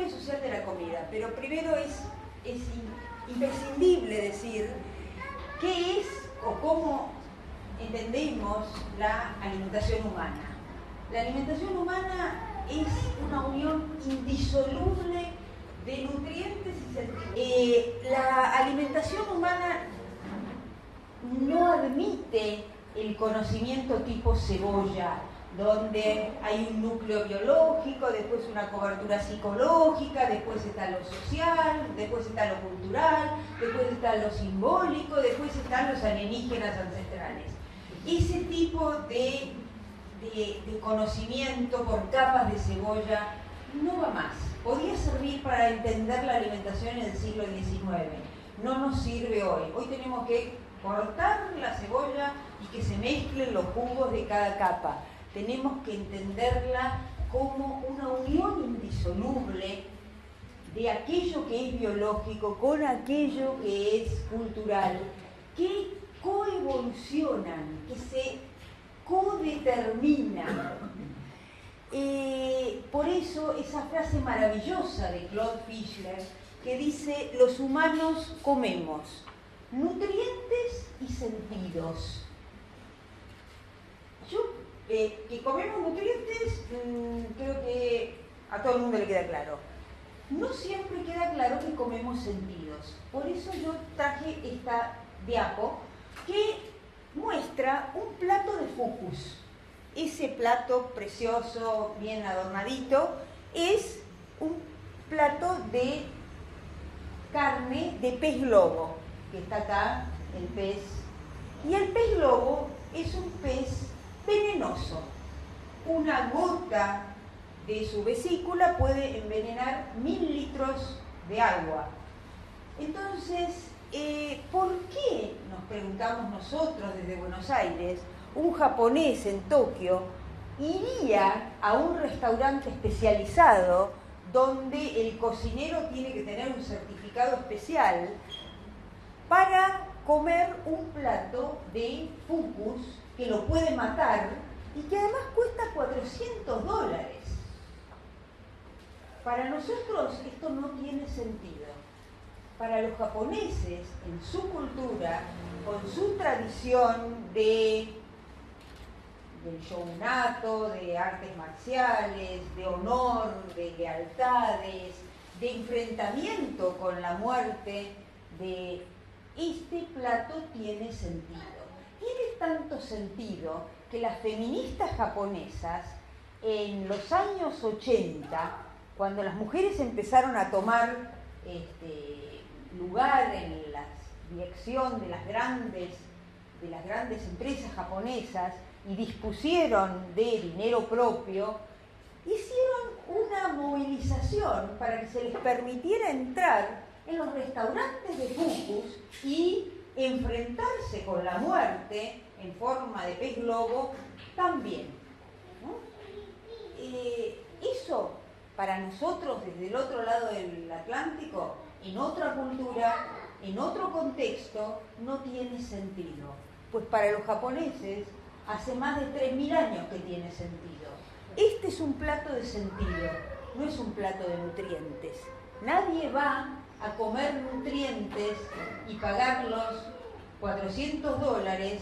historia social de la comida, pero primero es imprescindible decir qué es o cómo entendemos la alimentación humana. La alimentación humana es una unión indisoluble de nutrientes y sentidos. La alimentación humana no admite el conocimiento tipo cebolla, donde hay un núcleo biológico, después una cobertura psicológica, después está lo social, después está lo cultural, después está lo simbólico, después están los alienígenas ancestrales. Ese tipo de conocimiento por capas de cebolla no va más. Podía servir para entender la alimentación en el siglo XIX, no nos sirve hoy. Hoy tenemos que cortar la cebolla y que se mezclen los jugos de cada capa. Tenemos que entenderla como una unión indisoluble de aquello que es biológico con aquello que es cultural, que coevolucionan, que se codeterminan. Por eso esa frase maravillosa de Claude Fischler que dice: los humanos comemos nutrientes y sentidos. Que comemos nutrientes, creo que a todo el mundo le queda claro. No siempre queda claro que comemos sentidos. Por eso yo traje esta diapo que muestra un plato de fucus. Ese plato precioso, bien adornadito, es un plato de carne de pez globo, que está acá, el pez. Y el pez globo es un pez venenoso. Una gota de su vesícula puede envenenar 1000 litros de agua. Entonces, ¿por qué, nos preguntamos nosotros desde Buenos Aires, un japonés en Tokio iría a un restaurante especializado donde el cocinero tiene que tener un certificado especial para comer un plato de fucus que lo puede matar y que además cuesta $400? Para nosotros esto no tiene sentido. Para los japoneses, en su cultura, con su tradición del shogunato, de artes marciales, de honor, de lealtades, de enfrentamiento con la muerte, este plato tiene sentido. Tiene tanto sentido que las feministas japonesas, en los años 80, cuando las mujeres empezaron a tomar lugar en la dirección de las grandes empresas japonesas y dispusieron de dinero propio, hicieron una movilización para que se les permitiera entrar en los restaurantes de fucus y enfrentarse con la muerte en forma de pez globo también, ¿no? Eso para nosotros desde el otro lado del Atlántico, en otra cultura, en otro contexto, no tiene sentido. Pues para los japoneses hace más de 3000 años que tiene sentido. Este es un plato de sentido, no es un plato de nutrientes. Nadie va a comer nutrientes y pagar los $400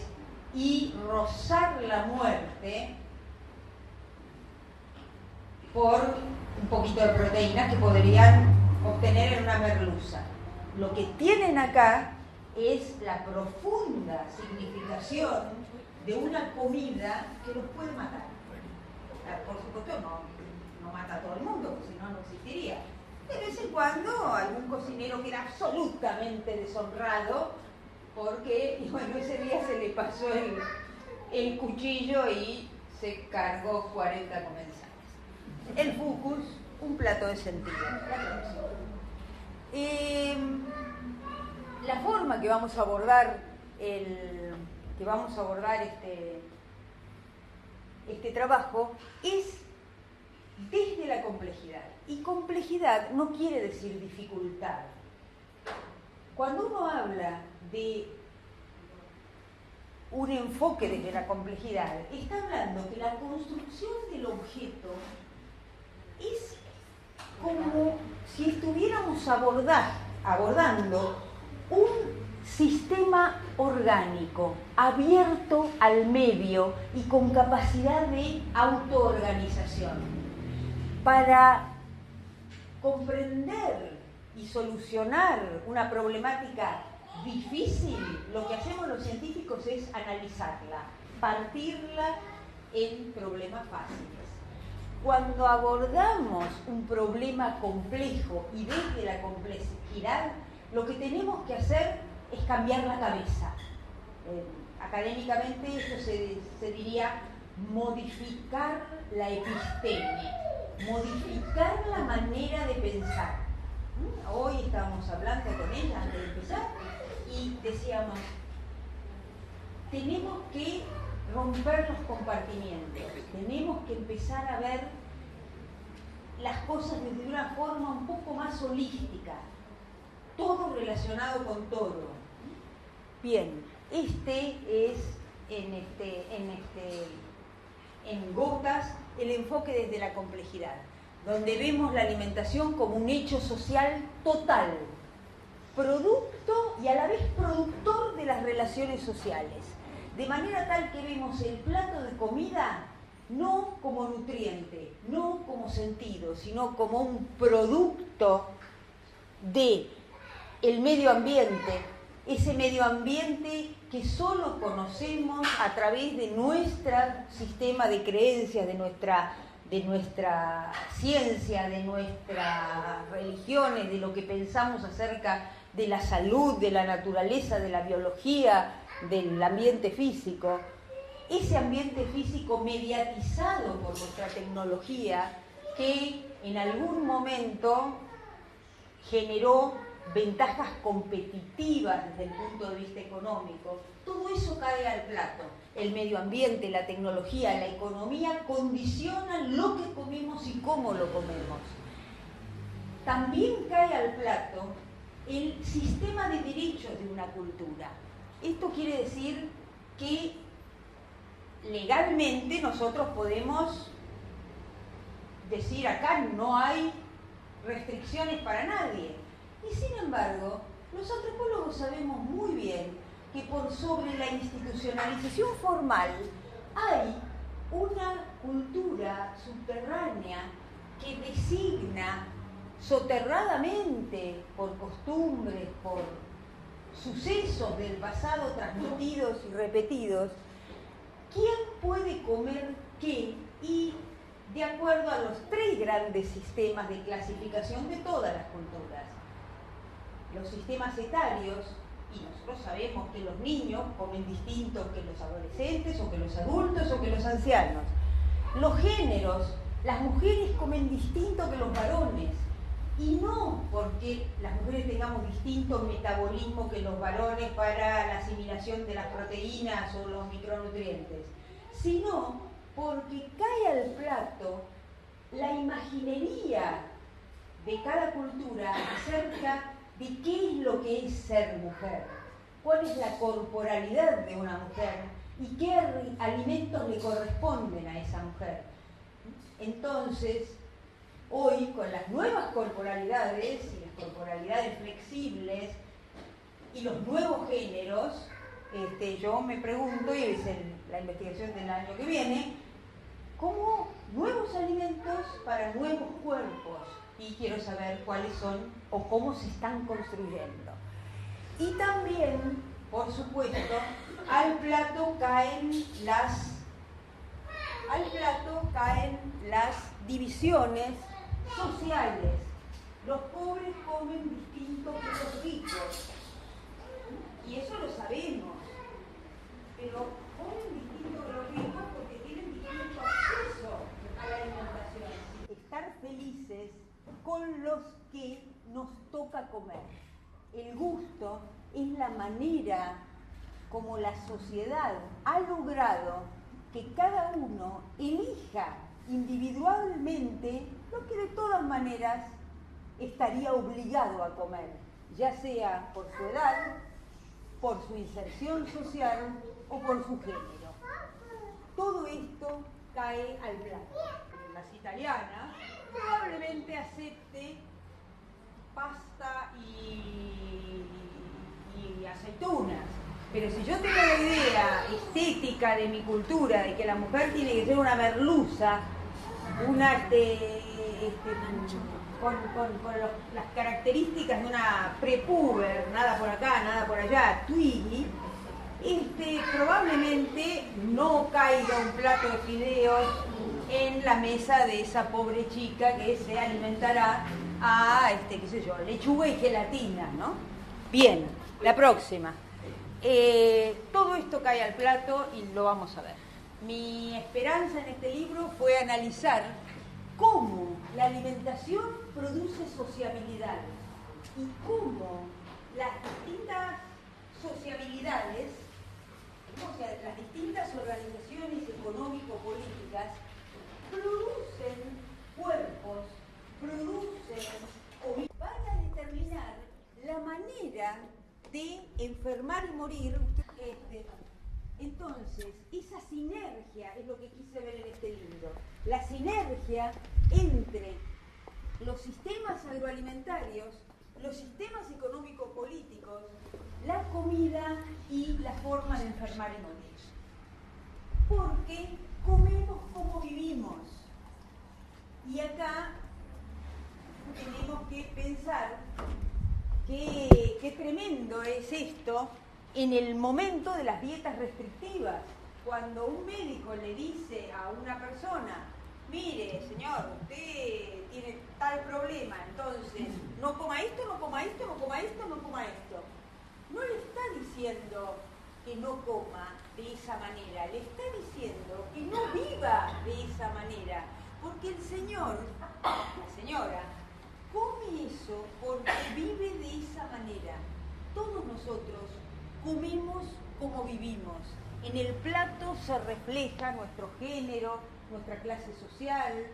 y rozar la muerte por un poquito de proteína que podrían obtener en una merluza. Lo que tienen acá es la profunda significación de una comida que los puede matar. Por supuesto no mata a todo el mundo, porque si no, no existiría. De vez en cuando algún cocinero queda absolutamente deshonrado porque, bueno, ese día se le pasó el cuchillo y se cargó 40 comensales. El fucus, un plato de sentido. La forma que vamos a abordar este trabajo es desde la complejidad. Y complejidad no quiere decir dificultad. Cuando uno habla de un enfoque desde la complejidad, está hablando que la construcción del objeto es como si estuviéramos abordando un sistema orgánico, abierto al medio y con capacidad de autoorganización, para comprender y solucionar una problemática difícil. Lo que hacemos los científicos es analizarla, partirla en problemas fáciles. Cuando abordamos un problema complejo y desde la complejidad, lo que tenemos que hacer es cambiar la cabeza. Académicamente esto se diría modificar la episteme, modificar la manera de pensar. Hoy estábamos hablando con ella antes de empezar y decíamos, tenemos que romper los compartimientos, tenemos que empezar a ver las cosas desde una forma un poco más holística, todo relacionado con todo. Bien, este es en gotas el enfoque desde la complejidad, donde vemos la alimentación como un hecho social total, producto y a la vez productor de las relaciones sociales, de manera tal que vemos el plato de comida no como nutriente, no como sentido, sino como un producto de el medio ambiente, ese medio ambiente que solo conocemos a través de nuestro sistema de creencias, de nuestra ciencia, de nuestras religiones, de lo que pensamos acerca de la salud, de la naturaleza, de la biología, del ambiente físico. Ese ambiente físico mediatizado por nuestra tecnología que en algún momento generó ventajas competitivas desde el punto de vista económico, todo eso cae al plato. El medio ambiente, la tecnología, la economía condicionan lo que comemos y cómo lo comemos. También cae al plato el sistema de derechos de una cultura. Esto quiere decir que legalmente nosotros podemos decir acá no hay restricciones para nadie. Y sin embargo, los antropólogos sabemos muy bien que por sobre la institucionalización formal hay una cultura subterránea que designa soterradamente, por costumbres, por sucesos del pasado transmitidos y repetidos, quién puede comer qué y de acuerdo a los tres grandes sistemas de clasificación de todas las culturas. Los sistemas etarios, y nosotros sabemos que los niños comen distinto que los adolescentes, o que los adultos, o que los ancianos. Los géneros, las mujeres comen distinto que los varones, y no porque las mujeres tengamos distinto metabolismo que los varones para la asimilación de las proteínas o los micronutrientes, sino porque cae al plato la imaginería de cada cultura acerca de qué es lo que es ser mujer, cuál es la corporalidad de una mujer y qué alimentos le corresponden a esa mujer. Entonces, hoy con las nuevas corporalidades y las corporalidades flexibles y los nuevos géneros, yo me pregunto, y es la investigación del año que viene, ¿cómo nuevos alimentos para nuevos cuerpos? Y quiero saber cuáles son o cómo se están construyendo. Y también, por supuesto, al plato caen las divisiones sociales. Los pobres comen distinto que los ricos. Y eso lo sabemos. Pero comen distinto que los ricos porque tienen distinto acceso a la alimentación. Estar felices con los que nos toca comer. El gusto es la manera como la sociedad ha logrado que cada uno elija individualmente lo que de todas maneras estaría obligado a comer, ya sea por su edad, por su inserción social o por su género. Todo esto cae al plato. Las italianas probablemente acepte Pero si yo tengo la idea estética de mi cultura, de que la mujer tiene que ser una merluza, una con las características de una prepuber, nada por acá, nada por allá, twiggy, probablemente no caiga un plato de fideos en la mesa de esa pobre chica que se alimentará a, qué sé yo, lechuga y gelatina, ¿no? Bien, la próxima. Todo esto cae al plato y lo vamos a ver. Mi esperanza en este libro fue analizar cómo la alimentación produce sociabilidad y cómo las distintas sociabilidades, o sea, las distintas organizaciones económico-políticas producen cuerpos, van a determinar la manera de enfermar y morir. Entonces, esa sinergia es lo que quise ver en este libro. La sinergia entre los sistemas agroalimentarios, los sistemas económico-políticos, la comida y la forma de enfermar y morir. Porque comemos como vivimos. Y acá tenemos que pensar qué tremendo es esto en el momento de las dietas restrictivas. Cuando un médico le dice a una persona, mire, señor, usted tiene tal problema, entonces no coma esto, no coma esto, no coma esto, no coma esto. No le está diciendo que no coma de esa manera, le está diciendo que no viva de esa manera, porque el señor, la señora, come eso porque vive de esa manera. Todos nosotros comemos como vivimos. En el plato se refleja nuestro género, nuestra clase social,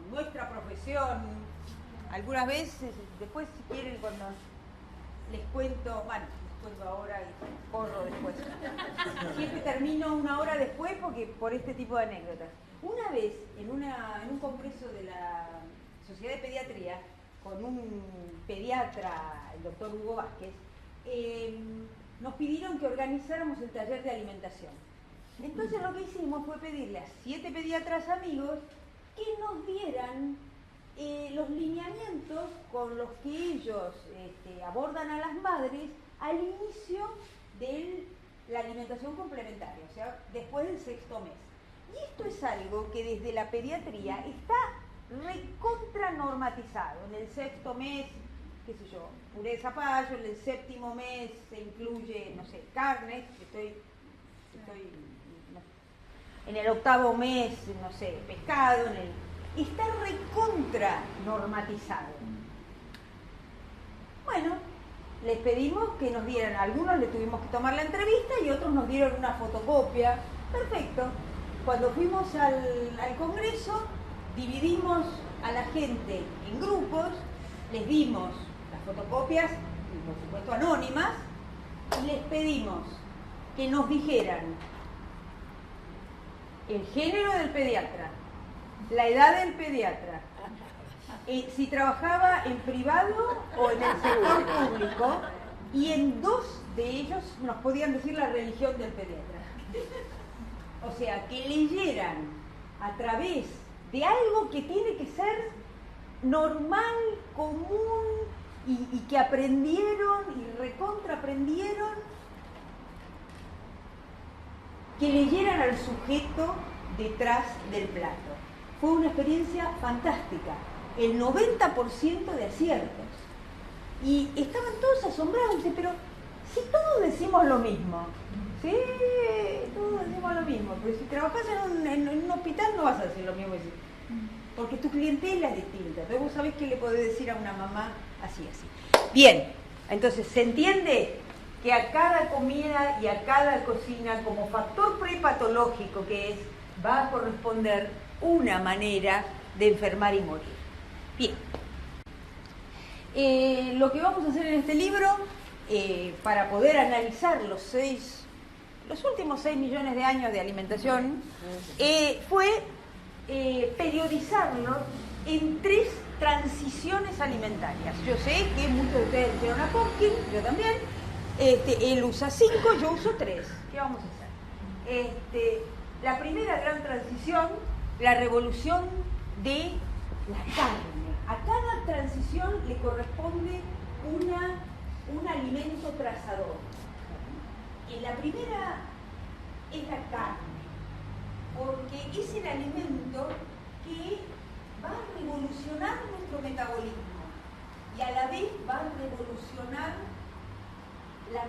nuestra profesión. Algunas veces, después si quieren cuando les cuento, bueno, les cuento ahora y corro después. Siempre termino una hora después porque por este tipo de anécdotas. Una vez en un congreso de la Sociedad de Pediatría, con un pediatra, el doctor Hugo Vázquez, nos pidieron que organizáramos el taller de alimentación. Entonces lo que hicimos fue pedirle a 7 pediatras amigos que nos dieran los lineamientos con los que ellos abordan a las madres al inicio de la alimentación complementaria, o sea, después del 6º mes. Y esto es algo que desde la pediatría está recontra normatizado. En el 6º mes, qué sé yo, puré de zapallo, en el 7º mes se incluye, no sé, carne, en el 8º mes, no sé, pescado, está recontra normatizado. Bueno, les pedimos que nos dieran, algunos le tuvimos que tomar la entrevista y otros nos dieron una fotocopia. Perfecto. Cuando fuimos al congreso, dividimos a la gente en grupos, les dimos las fotocopias, por supuesto anónimas, y les pedimos que nos dijeran el género del pediatra, la edad del pediatra, si trabajaba en privado o en el sector público, y en 2 de ellos nos podían decir la religión del pediatra. O sea, que leyeran a través de algo que tiene que ser normal, común, y que aprendieron y recontraaprendieron, que leyeran al sujeto detrás del plato. Fue una experiencia fantástica, el 90% de aciertos. Y estaban todos asombrados, pero si todos decimos lo mismo, sí, todos decimos lo mismo, pero si trabajas en un hospital no vas a decir lo mismo, porque tu clientela es distinta. Entonces vos sabés qué le podés decir a una mamá así, así. Bien, entonces se entiende que a cada comida y a cada cocina, como factor prepatológico que es, va a corresponder una manera de enfermar y morir. Bien. Lo que vamos a hacer en este libro, para poder analizar los últimos 6 millones de años de alimentación, fue periodizarlo en 3 transiciones alimentarias. Yo sé que muchos de ustedes hicieron a Popkin, yo también, Él usa 5, yo uso 3. ¿Qué vamos a hacer? La primera gran transición, la revolución de la carne. A cada transición le corresponde un alimento trazador. Y la primera es la carne, porque es el alimento que va a revolucionar nuestro metabolismo y a la vez va a revolucionar la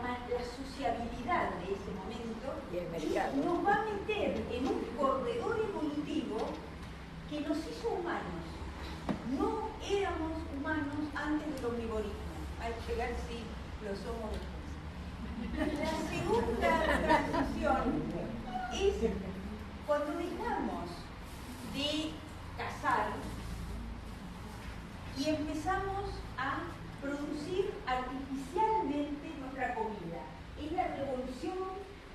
sociabilidad de ese momento y el mercado. Y nos va a meter en un corredor evolutivo que nos hizo humanos. No éramos humanos antes del omnivorismo. Hay que ver si lo somos después. La segunda transición es cuando dejamos de cazar y empezamos a producir artificialmente nuestra comida. Es la revolución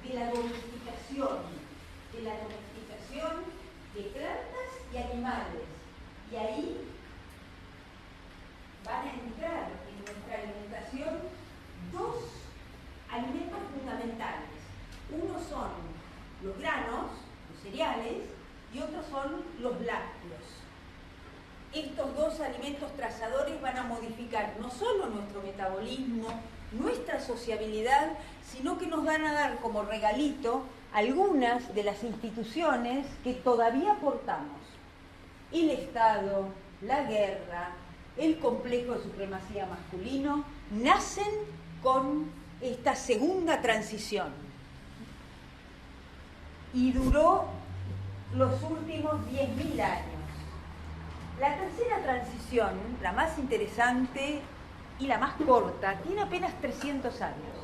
de la domesticación de plantas y animales. Y ahí van a entrar en nuestra alimentación dos alimentos fundamentales. Uno son los granos, los cereales, y otros son los lácteos. Estos dos alimentos trazadores van a modificar no solo nuestro metabolismo, nuestra sociabilidad, sino que nos van a dar como regalito algunas de las instituciones que todavía portamos. El Estado, la guerra, el complejo de supremacía masculino, nacen con esta segunda transición. Y duró los últimos 10.000 años. La tercera transición, la más interesante y la más corta, tiene apenas 300 años.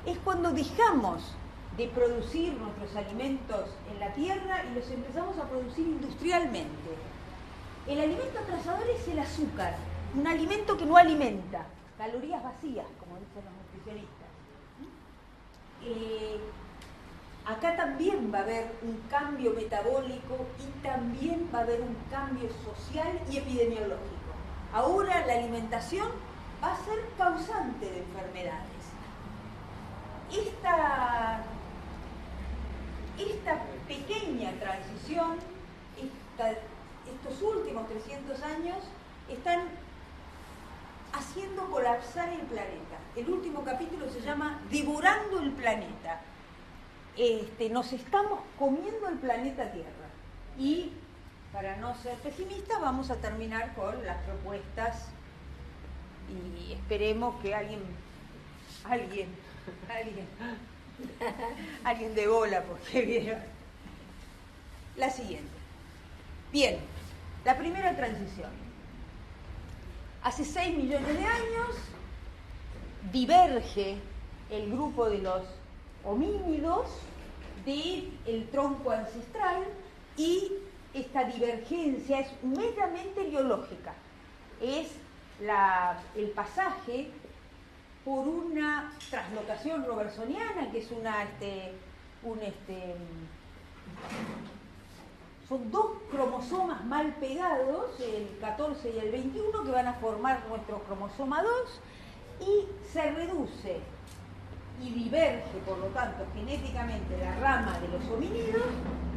Es cuando dejamos de producir nuestros alimentos en la tierra y los empezamos a producir industrialmente. El alimento trazador es el azúcar, un alimento que no alimenta, calorías vacías, como dicen los nutricionistas. Acá también va a haber un cambio metabólico y también va a haber un cambio social y epidemiológico. Ahora la alimentación va a ser causante de enfermedades. Esta pequeña transición, estos últimos 300 años, están haciendo colapsar el planeta. El último capítulo se llama Devorando el planeta. Nos estamos comiendo el planeta Tierra. Y, para no ser pesimistas, vamos a terminar con las propuestas y esperemos que alguien de bola, porque vieron. La siguiente. Bien, la primera transición. Hace 6 millones de años diverge el grupo de los homínidos del tronco ancestral y esta divergencia es meramente biológica. Es el pasaje por una translocación robertsoniana, que es son dos cromosomas mal pegados, el 14 y el 21, que van a formar nuestro cromosoma 2 y se reduce y diverge, por lo tanto, genéticamente la rama de los homínidos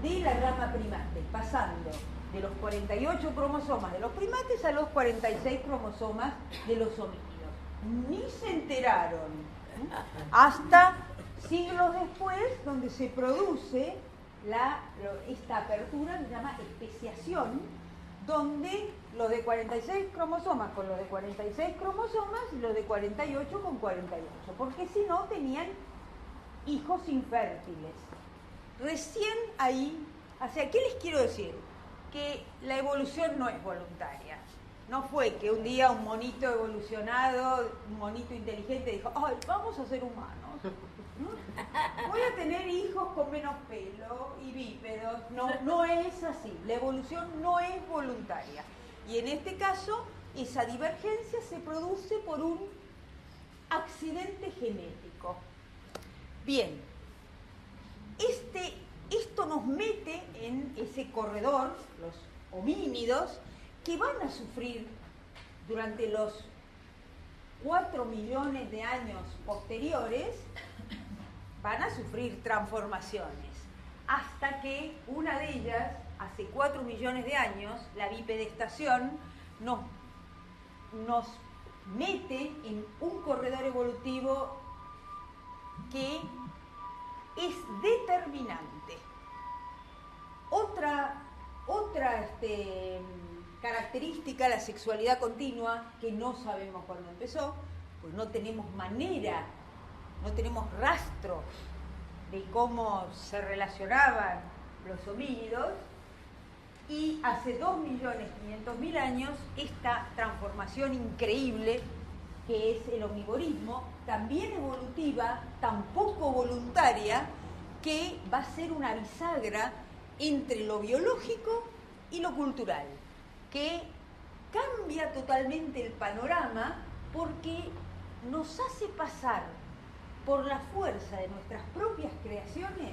de la rama primate, pasando de los 48 cromosomas de los primates a los 46 cromosomas de los homínidos. Ni se enteraron hasta siglos después, donde se produce esta apertura que se llama especiación, donde los de 46 cromosomas con los de 46 cromosomas y los de 48 con 48, porque si no tenían hijos infértiles. Recién ahí, o sea, ¿qué les quiero decir? Que la evolución no es voluntaria. No fue que un día un monito evolucionado, un monito inteligente dijo, ¡ay, vamos a ser humanos! Voy a tener hijos con menos pelo y bípedos. No es así. La evolución no es voluntaria. Y en este caso, esa divergencia se produce por un accidente genético. Bien, esto nos mete en ese corredor, los homínidos, que van a sufrir durante los 4 millones de años posteriores van a sufrir transformaciones, hasta que una de ellas, hace 4 millones de años, la bipedestación nos mete en un corredor evolutivo que es determinante. Otra característica, la sexualidad continua, que no sabemos cuándo empezó, pues no tenemos manera, no tenemos rastro de cómo se relacionaban los homínidos, y hace 2.500.000 años esta transformación increíble que es el omnivorismo, también evolutiva, tampoco voluntaria, que va a ser una bisagra entre lo biológico y lo cultural, que cambia totalmente el panorama porque nos hace pasar por la fuerza de nuestras propias creaciones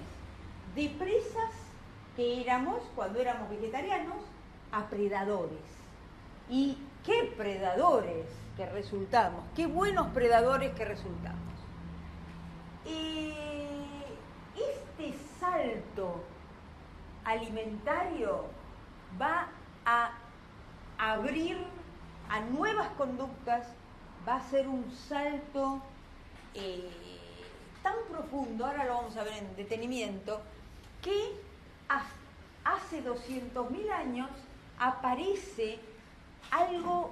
de presas que éramos cuando éramos vegetarianos a predadores. ¿Y qué predadores que resultamos? ¡Qué buenos predadores que resultamos! Este salto alimentario va a abrir a nuevas conductas, va a ser un salto tan profundo, ahora lo vamos a ver en detenimiento, que hace 200.000 años aparece algo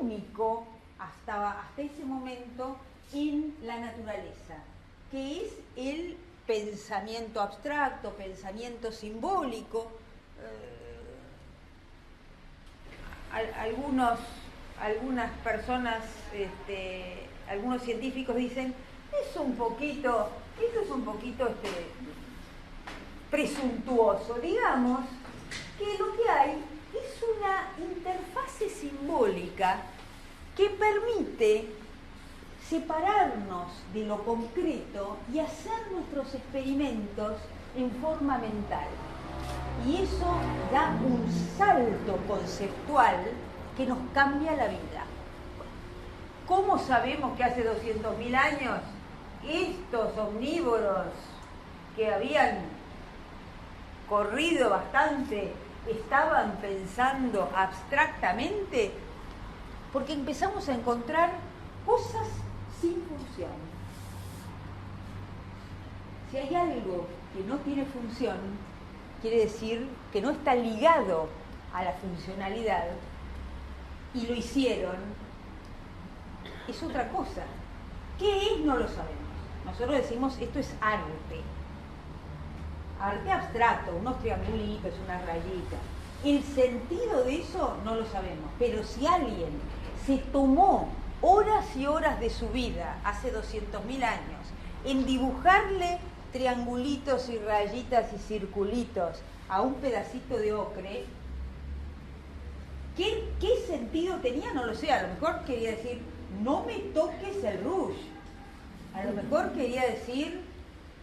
único hasta ese momento en la naturaleza, que es el pensamiento abstracto, pensamiento simbólico. Algunas personas, algunos científicos dicen, esto es un poquito presuntuoso. Digamos que lo que hay es una interfase simbólica que permite separarnos de lo concreto y hacer nuestros experimentos en forma mental. Y eso da un salto conceptual que nos cambia la vida. ¿Cómo sabemos que hace 200.000 años estos omnívoros que habían corrido bastante estaban pensando abstractamente? Porque empezamos a encontrar cosas sin función. Si hay algo que no tiene función, quiere decir que no está ligado a la funcionalidad, y lo hicieron, es otra cosa. ¿Qué es? No lo sabemos. Nosotros decimos, esto es arte. Arte abstracto, unos triangulitos, unas rayitas. El sentido de eso no lo sabemos, pero si alguien se tomó horas y horas de su vida, hace 200.000 años, en dibujarle triangulitos y rayitas y circulitos a un pedacito de ocre, ¿qué sentido tenía? No lo sé, a lo mejor quería decir, no me toques el rouge. A lo mejor quería decir,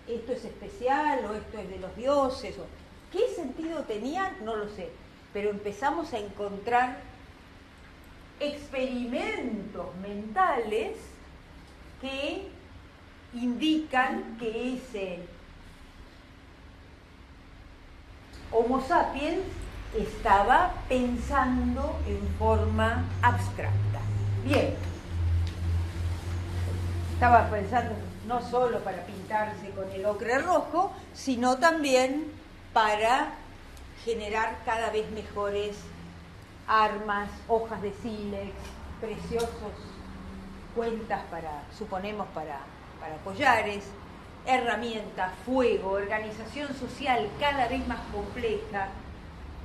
esto es especial, o esto es de los dioses, o ¿qué sentido tenía? No lo sé. Pero empezamos a encontrar experimentos mentales que indican que ese Homo sapiens estaba pensando en forma abstracta. Bien, estaba pensando no solo para pintarse con el ocre rojo, sino también para generar cada vez mejores armas, hojas de sílex, preciosos cuentas suponemos para collares, herramientas, fuego, organización social cada vez más compleja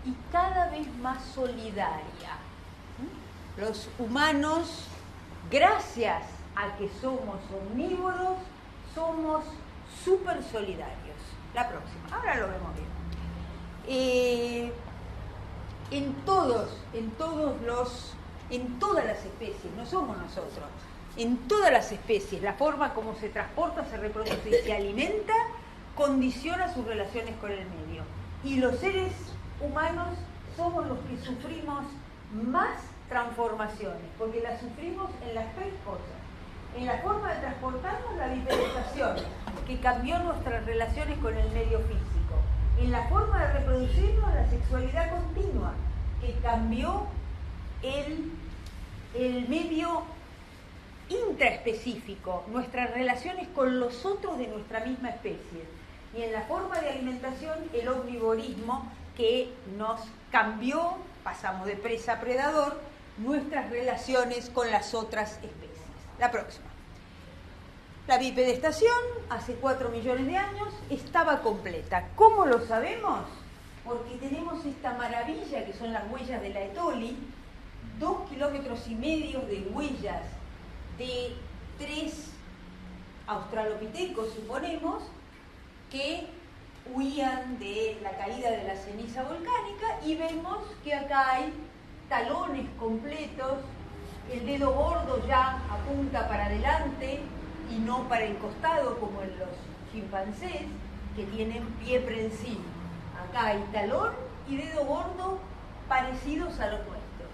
y cada vez más solidaria. Los humanos, gracias a que somos omnívoros, somos súper solidarios. La próxima, ahora lo vemos bien. En todas las especies, no somos nosotros, en todas las especies, la forma como se transporta, se reproduce y se alimenta, condiciona sus relaciones con el medio. Y los seres humanos somos los que sufrimos más transformaciones, porque las sufrimos en las tres cosas: En la forma de transportarnos, la bipedestación, que cambió nuestras relaciones con el medio físico. En la forma de reproducirnos, la sexualidad continua, que cambió el medio intraespecífico, nuestras relaciones con los otros de nuestra misma especie. Y en la forma de alimentación, el omnivorismo, que nos cambió, pasamos de presa a predador, nuestras relaciones con las otras especies. La próxima. La bipedestación, hace 4 millones de años, estaba completa. ¿Cómo lo sabemos? Porque tenemos esta maravilla que son las huellas de la Etoli, 2,5 kilómetros de huellas de 3 australopitecos, suponemos, que huían de la caída de la ceniza volcánica, y vemos que acá hay talones completos, el dedo gordo ya apunta para adelante y no para el costado como en los chimpancés, que tienen pie prensil. Acá hay talón y dedo gordo parecidos a los nuestros.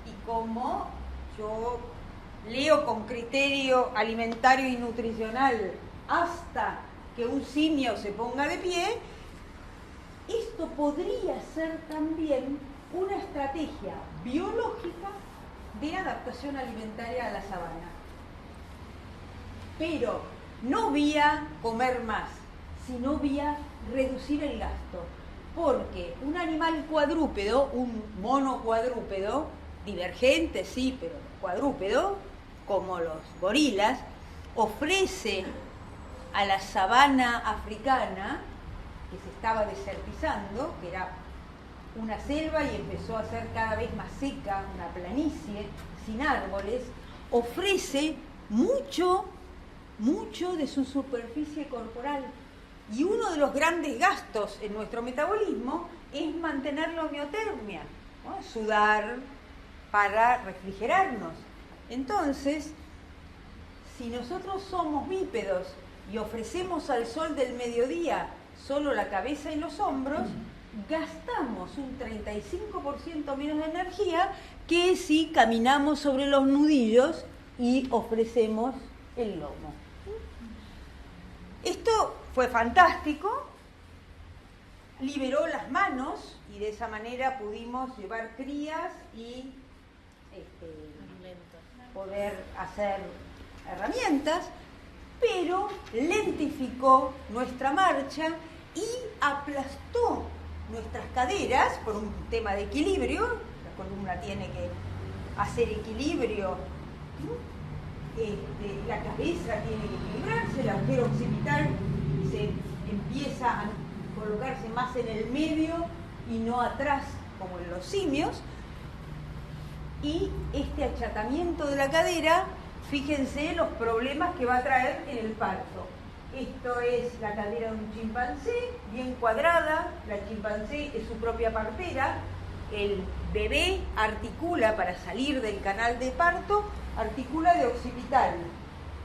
Y como yo leo con criterio alimentario y nutricional hasta que un simio se ponga de pie, esto podría ser también una estrategia biológica de adaptación alimentaria a la sabana. Pero no vía comer más, sino vía reducir el gasto. Porque un animal cuadrúpedo, un mono cuadrúpedo, divergente sí, pero cuadrúpedo, como los gorilas, ofrece a la sabana africana, que se estaba desertizando, que era una selva y empezó a ser cada vez más seca, una planicie sin árboles, ofrece mucho de su superficie corporal. Y uno de los grandes gastos en nuestro metabolismo es mantener la homeotermia, ¿no? Sudar para refrigerarnos. Entonces, si nosotros somos bípedos y ofrecemos al sol del mediodía solo la cabeza y los hombros, gastamos un 35% menos de energía que si caminamos sobre los nudillos y ofrecemos el lomo. Esto fue fantástico, liberó las manos y de esa manera pudimos llevar crías y poder hacer herramientas, pero lentificó nuestra marcha y aplastó nuestras caderas por un tema de equilibrio. La columna tiene que hacer equilibrio, la cabeza tiene que equilibrarse, el agujero occipital se empieza a colocarse más en el medio y no atrás como en los simios, y este achatamiento de la cadera, fíjense los problemas que va a traer en el parto. Esto es la cadera de un chimpancé, bien cuadrada, la chimpancé es su propia partera, el bebé articula para salir del canal de parto, articula de occipital,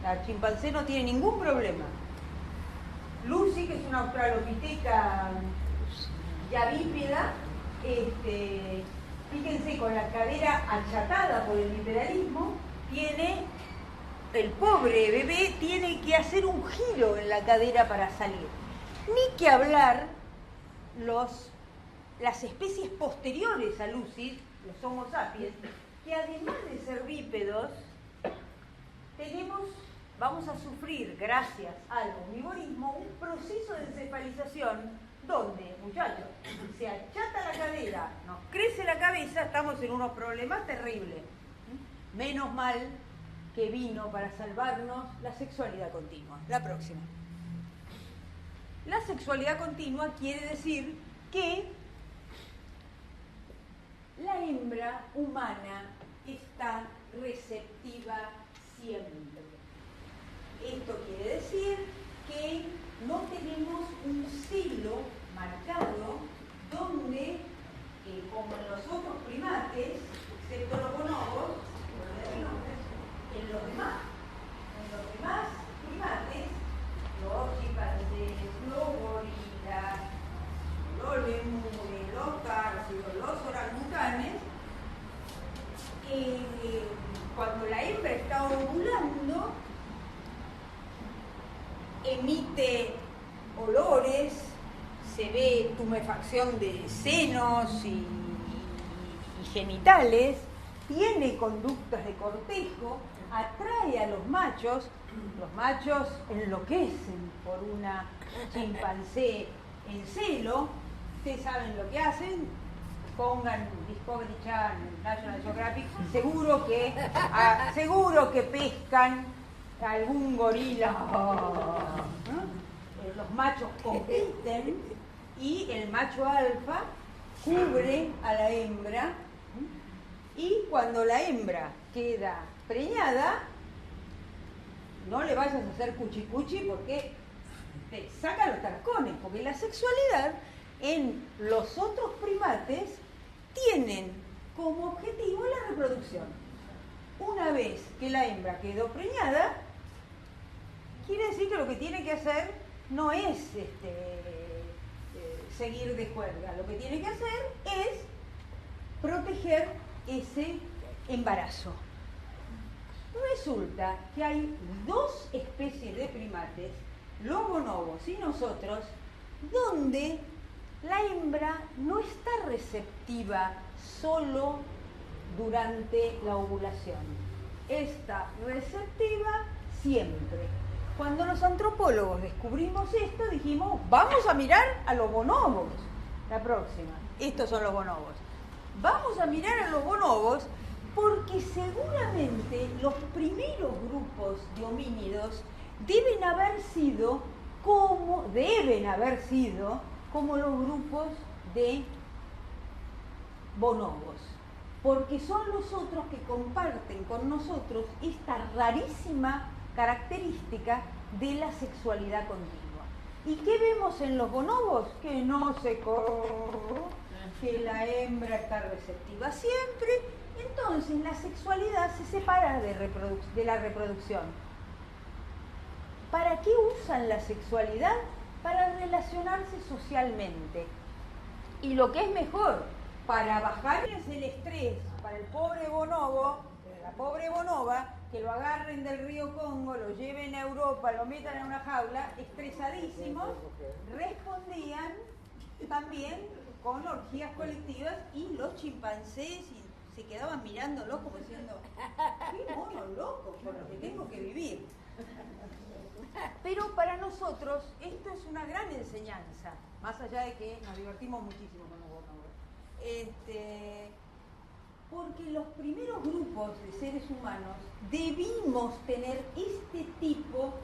la chimpancé no tiene ningún problema. Lucy, que es una australopiteca ya bípeda, fíjense, con la cadera achatada por el bipedalismo, el pobre bebé tiene que hacer un giro en la cadera para salir. Ni que hablar las especies posteriores a Lucy, los Homo sapiens, que además de ser bípedos, vamos a sufrir, gracias al omnivorismo, un proceso de encefalización donde, muchachos, se achata la cadera, nos crece la cabeza, estamos en unos problemas terribles. Menos mal que vino para salvarnos la sexualidad continua. La próxima. La sexualidad continua quiere decir que la hembra humana está receptiva siempre. Esto quiere decir que no tenemos un ciclo marcado donde, como en los otros primates, excepto los bonobos, en los demás primates, los chimpancés, los gorilas, los lemures, los cárcidos, los orangutanes, cuando la hembra está ovulando, emite olores, se ve tumefacción de senos y genitales, tiene conductas de cortejo, atrae a los machos enloquecen por una chimpancé en celo. Ustedes saben lo que hacen, pongan Discovery Channel, National Geographic, seguro que pescan algún gorila, ¿no? Los machos compiten y el macho alfa cubre a la hembra, y cuando la hembra queda preñada, no le vayas a hacer cuchicuchi porque te saca los tarascones, porque la sexualidad en los otros primates tienen como objetivo la reproducción. Una vez que la hembra quedó preñada, quiere decir que lo que tiene que hacer no es seguir de juerga, lo que tiene que hacer es proteger ese embarazo. Resulta que hay dos especies de primates, los bonobos y nosotros, donde la hembra no está receptiva solo durante la ovulación, está receptiva siempre. Cuando los antropólogos descubrimos esto, dijimos, vamos a mirar a los bonobos. La próxima, estos son los bonobos. Vamos a mirar a los bonobos porque seguramente los primeros grupos de homínidos deben haber sido como los grupos de bonobos, porque son los otros que comparten con nosotros esta rarísima característica de la sexualidad continua. ¿Y qué vemos en los bonobos? Que no se corre, que la hembra está receptiva siempre. Entonces la sexualidad se separa de la reproducción. ¿Para qué usan la sexualidad? Para relacionarse socialmente. Y lo que es mejor, para bajarles el estrés para el pobre bonobo, la pobre bonoba, que lo agarren del río Congo, lo lleven a Europa, lo metan en una jaula, estresadísimos, respondían también con orgías colectivas, y los chimpancés se quedaban mirándolos como diciendo, qué mono loco con lo que tengo que vivir. Pero para nosotros esto es una gran enseñanza, más allá de que nos divertimos muchísimo con los bonobos. Porque los primeros grupos de seres humanos debimos tener este tipo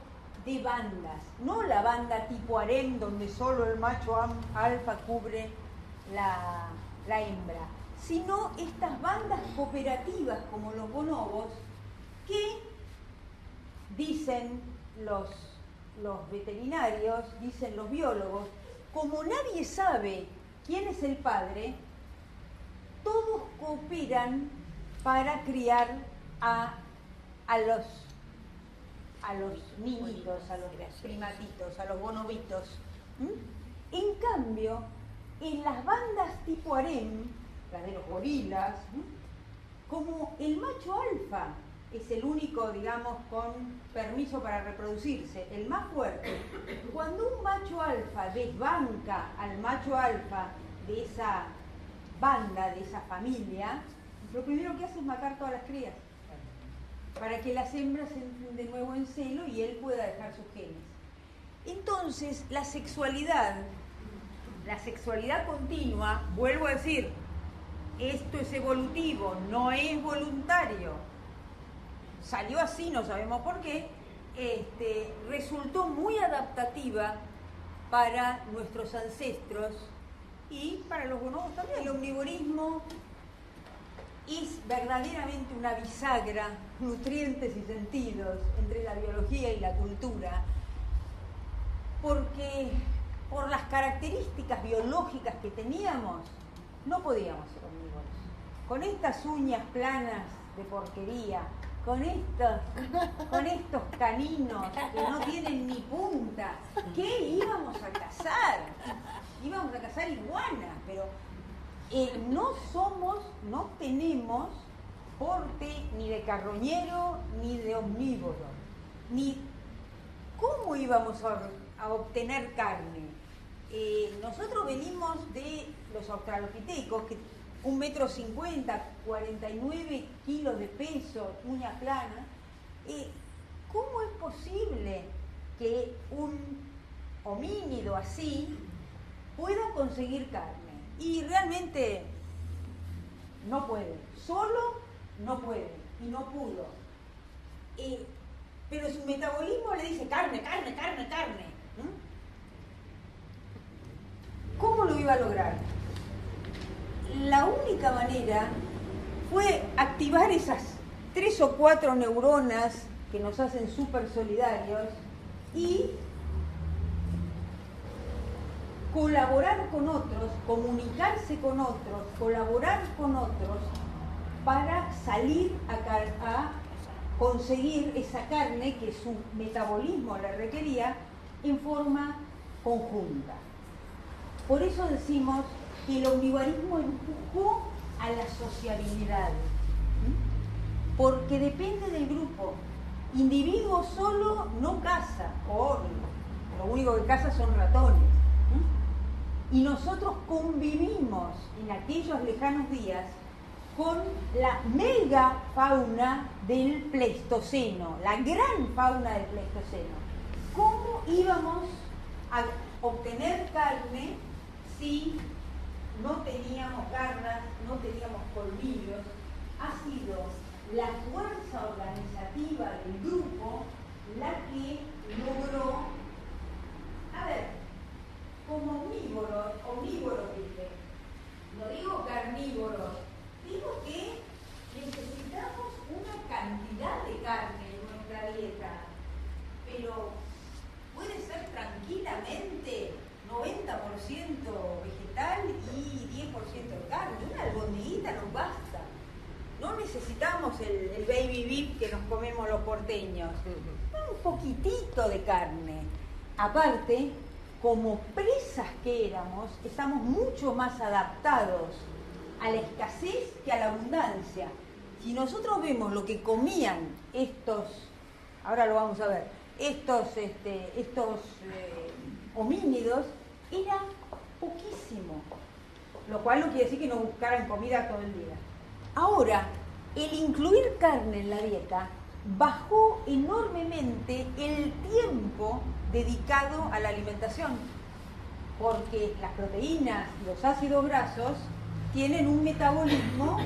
de bandas, no la banda tipo harem donde solo el macho alfa cubre la hembra, sino estas bandas cooperativas como los bonobos, que dicen los veterinarios, dicen los biólogos, como nadie sabe quién es el padre, todos cooperan para criar a los niñitos, a los primatitos, a los bonobitos. En cambio, en las bandas tipo harem, las de los gorilas, como el macho alfa es el único, digamos, con permiso para reproducirse, el más fuerte, cuando un macho alfa desbanca al macho alfa de esa banda, de esa familia, lo primero que hace es matar todas las crías, para que las hembras entren de nuevo en celo y él pueda dejar sus genes. Entonces, la sexualidad continua, vuelvo a decir, esto es evolutivo, no es voluntario. Salió así, no sabemos por qué, resultó muy adaptativa para nuestros ancestros y para los bonobos también. El omnivorismo es verdaderamente una bisagra, nutrientes y sentidos entre la biología y la cultura, porque por las características biológicas que teníamos, no podíamos ser omnívoros. Con estas uñas planas de porquería, con estos caninos que no tienen ni punta, ¿qué íbamos a cazar? Íbamos a cazar iguanas, pero no tenemos porte ni de carroñero ni de omnívoro. ¿cómo íbamos a obtener carne? Nosotros venimos de los australopitecos, que 1,50 m, 49 kilos de peso, uña plana. ¿Cómo es posible que un homínido así pueda conseguir carne? Y realmente no puede, solo no puede y no pudo. Pero su metabolismo le dice carne, carne, carne, carne. ¿Cómo lo iba a lograr? La única manera fue activar esas 3 o 4 neuronas que nos hacen súper solidarios y colaborar con otros, comunicarse con otros, colaborar con otros para salir a conseguir esa carne que su metabolismo le requería en forma conjunta. Por eso decimos que el omnivorismo empujó a la sociabilidad, porque depende del grupo. Individuo solo no caza, o lo único que caza son ratones. Y nosotros convivimos en aquellos lejanos días con la mega fauna del Pleistoceno, la gran fauna del Pleistoceno. ¿Cómo íbamos a obtener carne si no teníamos garras, no teníamos colmillos? Ha sido la fuerza organizativa del grupo la que logró, como omnívoros, dije, no digo carnívoros, digo que necesitamos una cantidad de carne en nuestra dieta, pero puede ser tranquilamente 90% vegetal y 10% de carne. Una albondiguita nos basta. No necesitamos el baby beef que nos comemos los porteños. Un poquitito de carne. Aparte, como presas que éramos, estamos mucho más adaptados a la escasez que a la abundancia. Si nosotros vemos lo que comían estos, ahora lo vamos a ver, estos homínidos, era poquísimo, lo cual no quiere decir que no buscaran comida todo el día. Ahora, el incluir carne en la dieta bajó enormemente el tiempo dedicado a la alimentación, porque las proteínas y los ácidos grasos tienen un metabolismo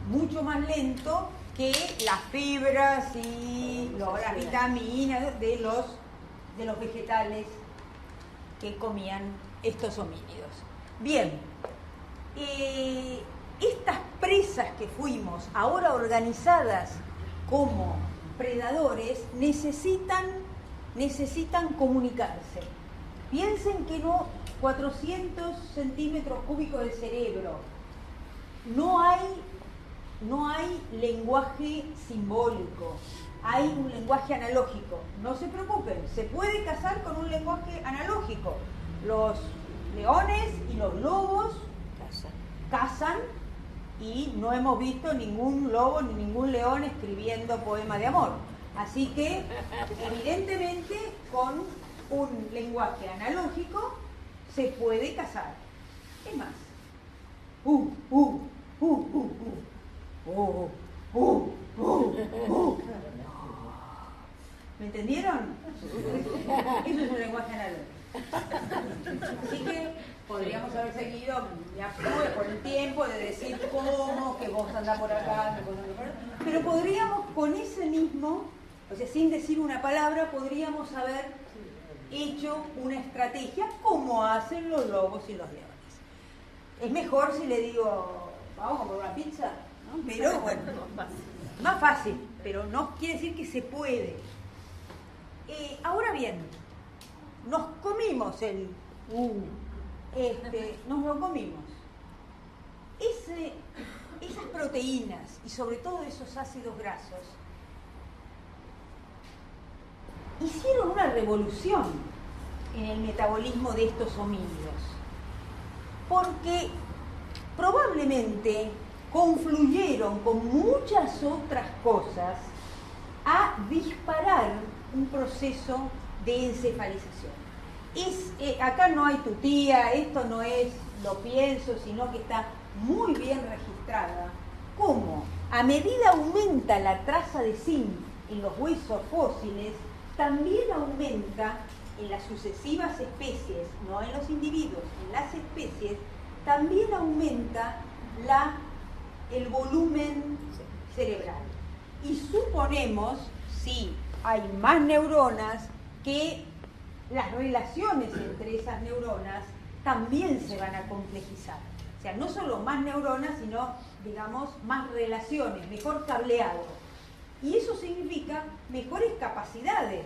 mucho más lento que las fibras y las vitaminas de los vegetales que comían estos homínidos. Bien, estas presas que fuimos, ahora organizadas como predadores, necesitan comunicarse. Piensen que 400 centímetros cúbicos de cerebro, no hay lenguaje simbólico, hay un lenguaje analógico. No se preocupen, se puede cazar con un lenguaje analógico. Los leones y los lobos cazan y no hemos visto ningún lobo ni ningún león escribiendo poema de amor. Así que, evidentemente, con un lenguaje analógico se puede cazar. Es más, ¿me entendieron? Eso es un lenguaje analógico. Así que podríamos haber seguido, ya pude por el tiempo de decir cómo, que vos andás por acá, que vos andás por acá. Pero podríamos con ese mismo, o sea, sin decir una palabra, podríamos haber hecho una estrategia como hacen los lobos y los leones. Es mejor si le digo, vamos a comer una pizza, ¿no? Pero bueno, más fácil, pero no quiere decir que se puede. Ahora bien, nos comimos nos lo comimos. Esas proteínas y sobre todo esos ácidos grasos hicieron una revolución en el metabolismo de estos homínidos, porque probablemente confluyeron con muchas otras cosas a disparar un proceso de encefalización. Acá no hay tutía, esto no es lo pienso, sino que está muy bien registrada. ¿Cómo? A medida aumenta la traza de zinc en los huesos fósiles, también aumenta en las sucesivas especies, no en los individuos, en las especies, también aumenta el volumen cerebral. Y suponemos, si hay más neuronas, que las relaciones entre esas neuronas también se van a complejizar. O sea, no solo más neuronas, sino, digamos, más relaciones, mejor cableado. Y eso significa mejores capacidades.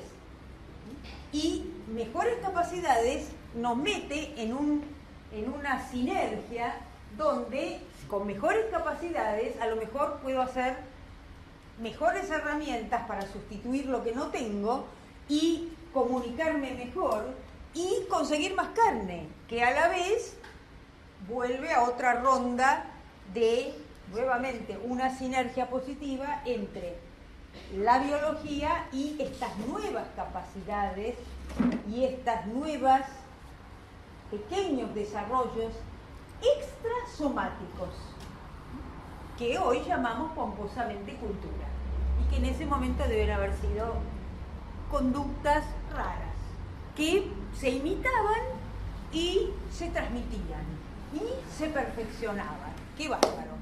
Y mejores capacidades nos mete en una sinergia donde, con mejores capacidades, a lo mejor puedo hacer mejores herramientas para sustituir lo que no tengo y comunicarme mejor y conseguir más carne, que a la vez vuelve a otra ronda de, nuevamente, una sinergia positiva entre la biología y estas nuevas capacidades y estas nuevas pequeños desarrollos extrasomáticos que hoy llamamos pomposamente cultura y que en ese momento deben haber sido conductas raras que se imitaban y se transmitían y se perfeccionaban. ¡Qué bárbaro!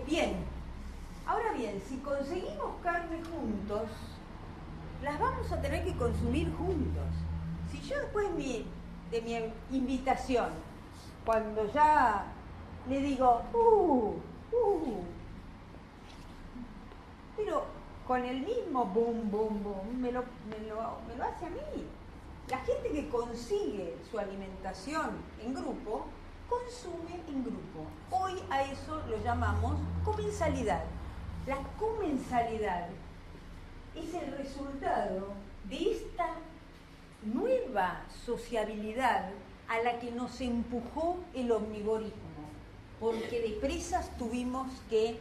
Bien, ahora bien, si conseguimos carne juntos, las vamos a tener que consumir juntos. Si yo después de mi invitación, cuando ya le digo, pero con el mismo boom, boom, boom, me lo hace a mí. La gente que consigue su alimentación en grupo, consume en grupo. Hoy a eso lo llamamos comensalidad. La comensalidad es el resultado de esta nueva sociabilidad a la que nos empujó el omnivorismo, porque de presas tuvimos que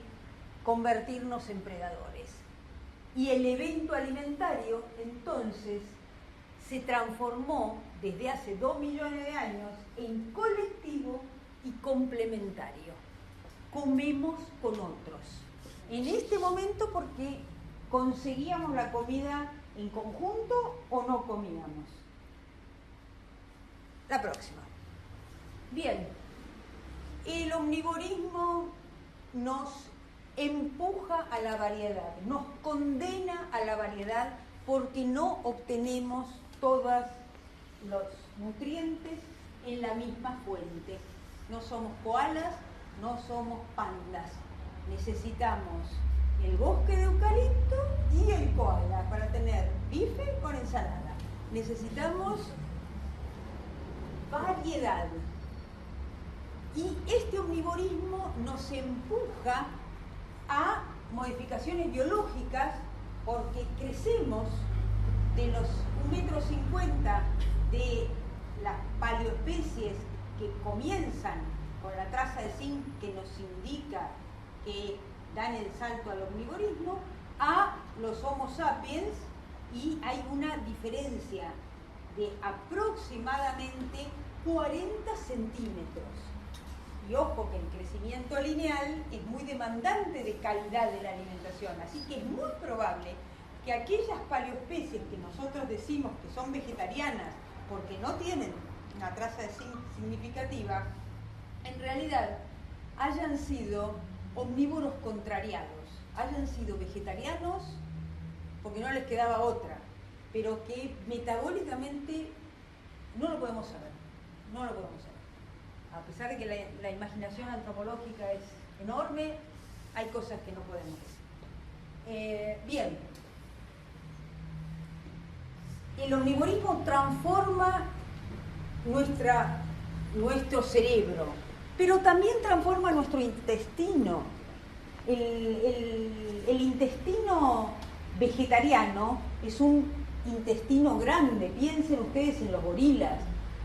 convertirnos en predadores. Y el evento alimentario, entonces, se transformó desde hace 2 millones de años en colectivo y complementario. Comemos con otros. En este momento porque conseguíamos la comida en conjunto o no comíamos. La próxima. Bien, el omnivorismo nos empuja a la variedad, nos condena a la variedad porque no obtenemos todos los nutrientes en la misma fuente. No somos koalas, no somos pandas. Necesitamos el bosque de eucalipto y el koala para tener bife con ensalada. Necesitamos variedad. Y este omnivorismo nos empuja a modificaciones biológicas porque crecemos de los 1,50 m de las paleoespecies que comienzan con la traza de zinc que nos indica que dan el salto al omnivorismo a los Homo sapiens, y hay una diferencia de aproximadamente 40 centímetros. Y ojo que el crecimiento lineal es muy demandante de calidad de la alimentación, así que es muy probable que aquellas paleoespecies que nosotros decimos que son vegetarianas porque no tienen una traza de zinc significativa, en realidad hayan sido omnívoros contrariados, hayan sido vegetarianos porque no les quedaba otra, pero que metabólicamente no lo podemos saber, no lo podemos saber. A pesar de que la imaginación antropológica es enorme, hay cosas que no podemos decir. Bien, el omnivorismo transforma nuestro cerebro, pero también transforma nuestro intestino. El intestino vegetariano es un intestino grande. Piensen ustedes en los gorilas.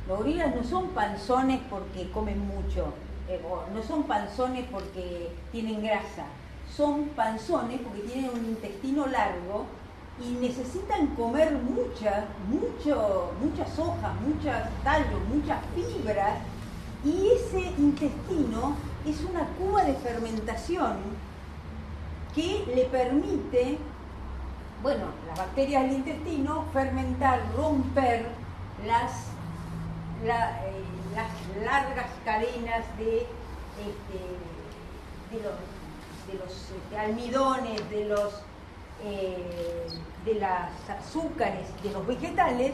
Los gorilas no son panzones porque comen mucho, no son panzones porque tienen grasa, son panzones porque tienen un intestino largo y necesitan comer muchas hojas, muchos tallos, muchas fibras, y ese intestino es una cuba de fermentación que le permite, bueno, las bacterias del intestino fermentar, romper las largas cadenas de los almidones, de los azúcares, de los vegetales,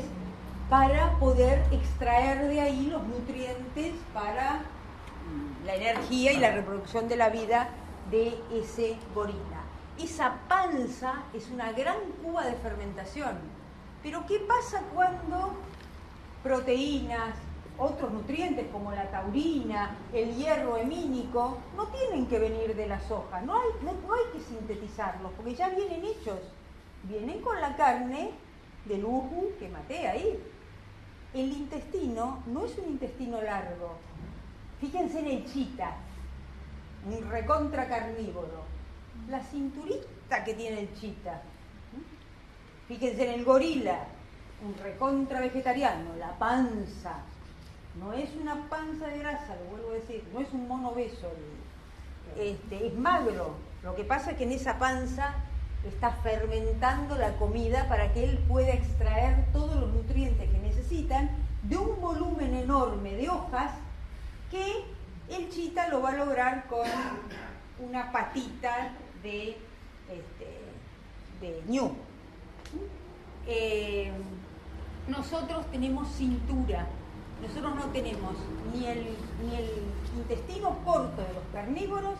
para poder extraer de ahí los nutrientes para la energía y la reproducción de la vida de ese gorila. Esa panza es una gran cuba de fermentación. Pero ¿qué pasa cuando proteínas, otros nutrientes como la taurina, el hierro hemínico, no tienen que venir de la soja? No hay que sintetizarlos, porque ya vienen hechos. Vienen con la carne del ujú que maté ahí. El intestino no es un intestino largo. Fíjense en el chita, un recontra carnívoro. La cinturita que tiene el chita. Fíjense en el gorila, un recontra vegetariano, la panza. No es una panza de grasa, lo vuelvo a decir, no es un mono obeso, es magro. Lo que pasa es que en esa panza está fermentando la comida para que él pueda extraer todos los nutrientes que necesitan de un volumen enorme de hojas que el chita lo va a lograr con una patita de ñu. Nosotros tenemos cintura. Nosotros no tenemos ni el intestino corto de los carnívoros,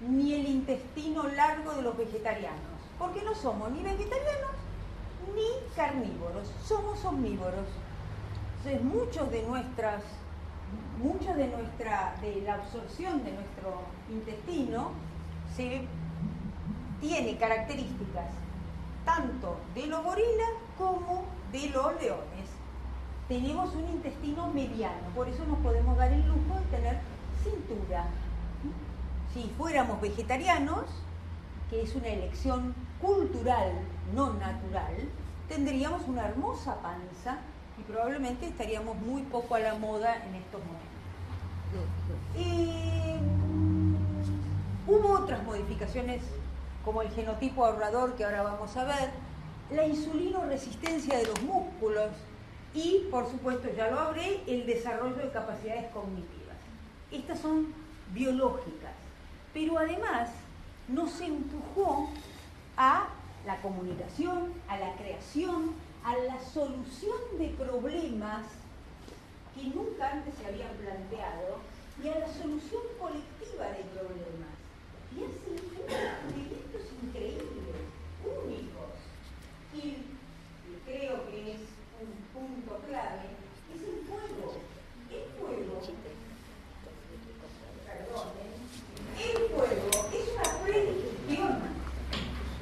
ni el intestino largo de los vegetarianos, porque no somos ni vegetarianos ni carnívoros, somos omnívoros. Entonces, de la absorción de nuestro intestino tiene características tanto de los gorilas como de los leones. Tenemos un intestino mediano, por eso nos podemos dar el lujo de tener cintura. Si fuéramos vegetarianos, que es una elección cultural, no natural, tendríamos una hermosa panza y probablemente estaríamos muy poco a la moda en estos momentos. Hubo otras modificaciones, como el genotipo ahorrador, que ahora vamos a ver, la insulinoresistencia de los músculos, y, por supuesto, ya lo hablé, el desarrollo de capacidades cognitivas. Estas son biológicas, pero además nos empujó a la comunicación, a la creación, a la solución de problemas que nunca antes se habían planteado y a la solución colectiva de problemas. Y hacen experimentos increíbles, únicos. Y creo que es un punto clave, es el fuego. El fuego, perdonen, el fuego es una predigestión.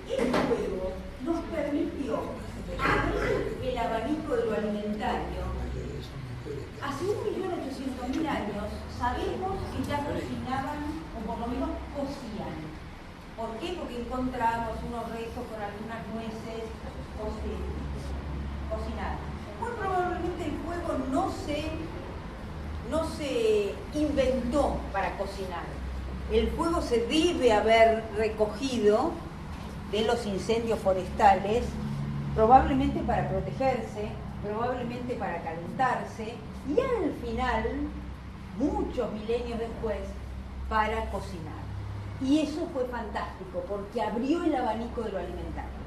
El fuego nos permitió abrir el abanico de lo alimentario. Hace 1.800.000 años sabemos que ya cocinaban, o por lo menos cocían. ¿Por qué? Porque encontramos unos restos con algunas nueces cocinadas. Muy probablemente el fuego no se inventó para cocinar. El fuego se debe haber recogido de los incendios forestales, probablemente para protegerse, probablemente para calentarse, y al final, muchos milenios después, para cocinar. Y eso fue fantástico, porque abrió el abanico de lo alimentario.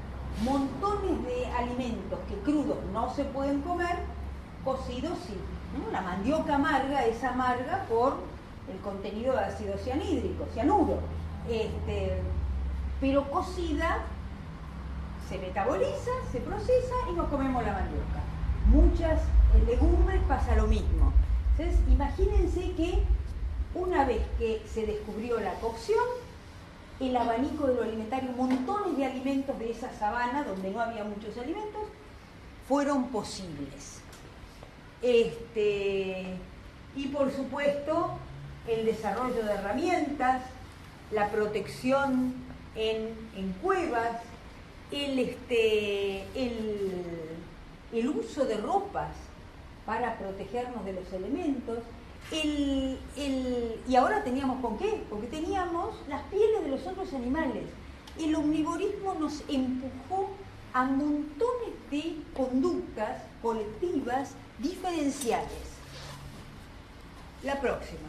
Montones de alimentos que crudos no se pueden comer, cocidos sí. ¿No? La mandioca amarga es amarga por el contenido de ácido cianuro. Pero cocida se metaboliza, se procesa y nos comemos la mandioca. Muchas legumbres pasa lo mismo. Entonces, imagínense que una vez que se descubrió la cocción, el abanico de lo alimentario, montones de alimentos de esa sabana, donde no había muchos alimentos, fueron posibles. Y por supuesto, el desarrollo de herramientas, la protección en cuevas, el uso de ropas para protegernos de los elementos, y ahora teníamos ¿con qué? Porque teníamos las pieles de los otros animales. El omnivorismo nos empujó a montones de conductas colectivas diferenciales. La próxima.